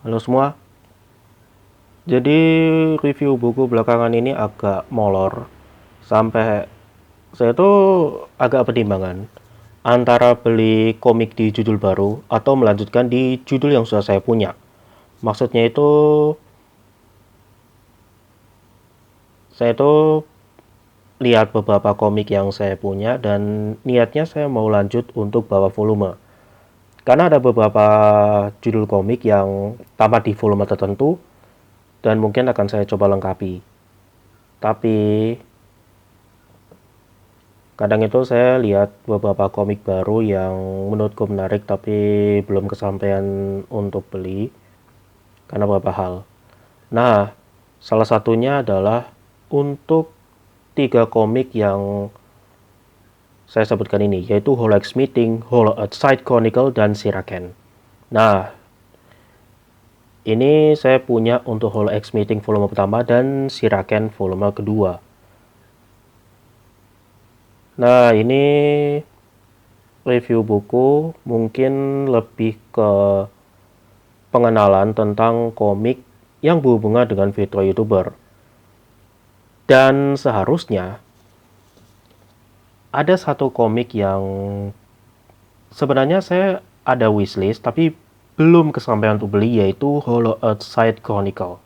Halo semua, jadi review buku belakangan ini agak molor. Sampai saya tuh agak pertimbangan antara beli komik di judul baru atau melanjutkan di judul yang sudah saya punya. Maksudnya itu, saya tuh lihat beberapa komik yang saya punya dan niatnya saya mau lanjut untuk bawa volume. Karena ada beberapa judul komik yang tamat di volume tertentu dan mungkin akan saya coba lengkapi. Tapi kadang itu saya lihat beberapa komik baru yang menurutku menarik tapi belum kesampaian untuk beli karena beberapa hal. Nah, salah satunya adalah untuk 3 komik yang saya sebutkan ini, yaitu Holo X Meeting, Holo Earthside Chronicle, dan Siraken. Nah, ini saya punya untuk Holo X Meeting volume pertama dan Siraken volume kedua. Nah, ini review buku mungkin lebih ke pengenalan tentang komik yang berhubungan dengan fitur YouTuber. Dan seharusnya ada satu komik yang sebenarnya saya ada wishlist tapi belum kesampaian untuk beli, yaitu Holo Earthside Chronicle.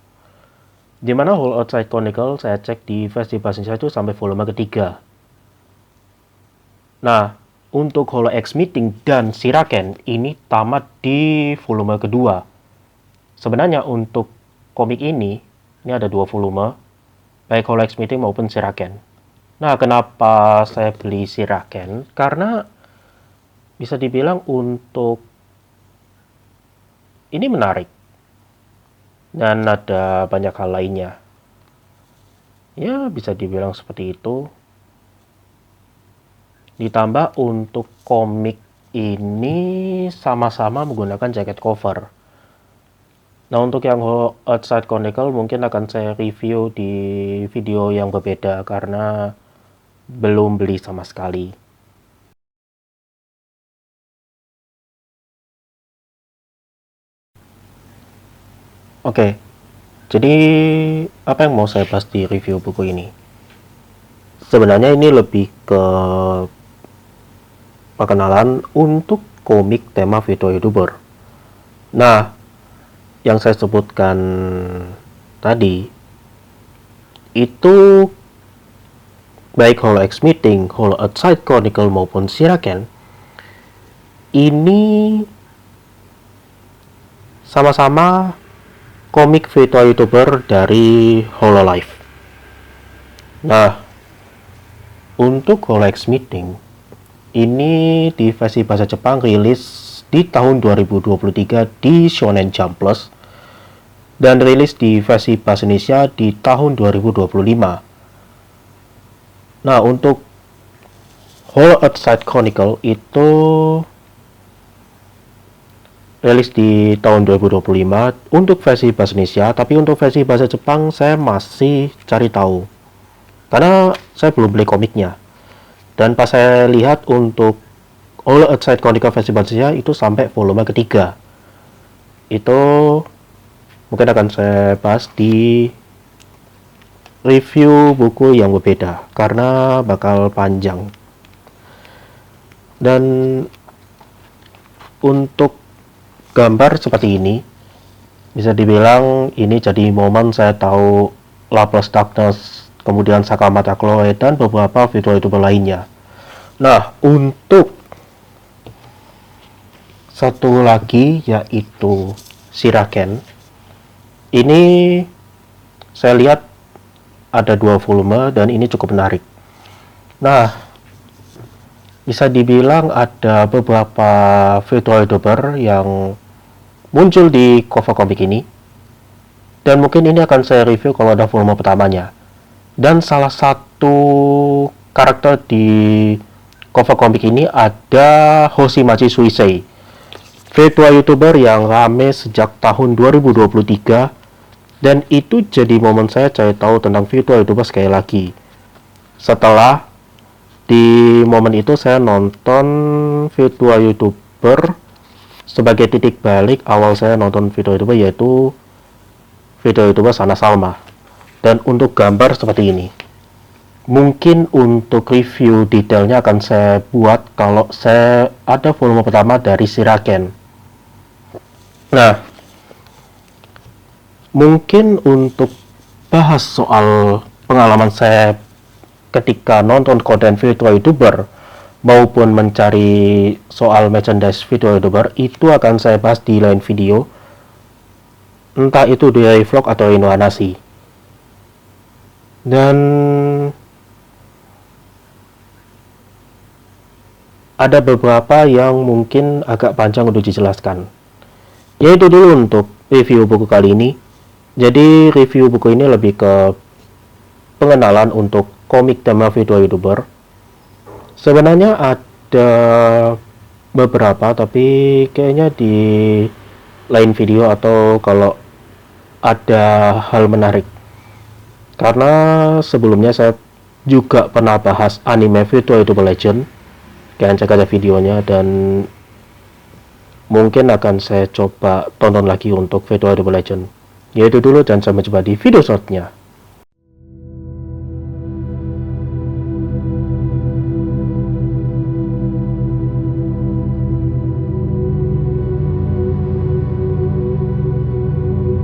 Dimana Holo Earthside Chronicle saya cek di versi bahasa Indonesia itu sampai volume ketiga. Nah, untuk Holo X Meeting dan Siraken ini tamat di volume kedua. Sebenarnya untuk komik ini ada 2 volume, baik Holo X Meeting maupun Siraken. Nah, kenapa saya beli Siraken? Karena bisa dibilang untuk ini menarik dan ada banyak hal lainnya. Ya, bisa dibilang seperti itu. Ditambah untuk komik ini sama-sama menggunakan jaket cover. Nah, untuk yang Earthside Chronicle mungkin akan saya review di video yang berbeda karena belum beli sama sekali. Oke, jadi apa yang mau saya bahas di review buku ini? Sebenarnya ini lebih ke perkenalan untuk komik tema video YouTuber. Nah, yang saya sebutkan tadi itu baik Holo X Meeting, Holo Earthside Chronicle maupun Siraken ini sama-sama komik virtual YouTuber dari Hololive. Nah, untuk Holo X Meeting ini di versi bahasa Jepang rilis di tahun 2023 di Shonen Jump Plus dan rilis di versi bahasa Indonesia di tahun 2025. Nah, untuk Holo Earthside Chronicle itu rilis di tahun 2025 untuk versi bahasa Indonesia, tapi untuk versi bahasa Jepang saya masih cari tahu karena saya belum beli komiknya. Dan pas saya lihat untuk Holo Earthside Chronicle versi bahasa Indonesia itu sampai volume ketiga. Itu mungkin akan saya bahas di review buku yang berbeda karena bakal panjang. Dan untuk gambar seperti ini bisa dibilang ini jadi momen saya tahu Laplas Darkness, kemudian Sakamata Chloe, dan beberapa video YouTuber lainnya. Nah, untuk satu lagi yaitu Siraken, ini saya lihat ada 2 volume dan ini cukup menarik. Nah, bisa dibilang ada beberapa virtual YouTuber yang muncul di cover komik ini, dan mungkin ini akan saya review kalau ada volume pertamanya. Dan salah satu karakter di cover komik ini ada Hoshimachi Suisei, virtual YouTuber yang rame sejak tahun 2023, dan itu jadi momen saya cari tahu tentang virtual YouTuber sekali lagi. Setelah di momen itu saya nonton virtual YouTuber sebagai titik balik awal saya nonton video YouTuber, yaitu video YouTuber Sana Salma. Dan untuk gambar seperti ini. Mungkin untuk review detailnya akan saya buat kalau saya ada volume pertama dari Siraken. Nah, mungkin untuk bahas soal pengalaman saya ketika nonton konten video YouTuber maupun mencari soal merchandise video YouTuber, itu akan saya bahas di lain video, entah itu di vlog atau Indoanasi. Dan ada beberapa yang mungkin agak panjang untuk dijelaskan. Yaitu dulu untuk review buku kali ini. Jadi review buku ini lebih ke pengenalan untuk komik tema video YouTuber. Sebenarnya ada beberapa, tapi kayaknya di lain video atau kalau ada hal menarik. Karena sebelumnya saya juga pernah bahas anime video YouTuber Legend. Kalian cek aja videonya, dan mungkin akan saya coba tonton lagi untuk video YouTuber Legend. Yaitu dulu, dan sampai jumpa di video selanjutnya.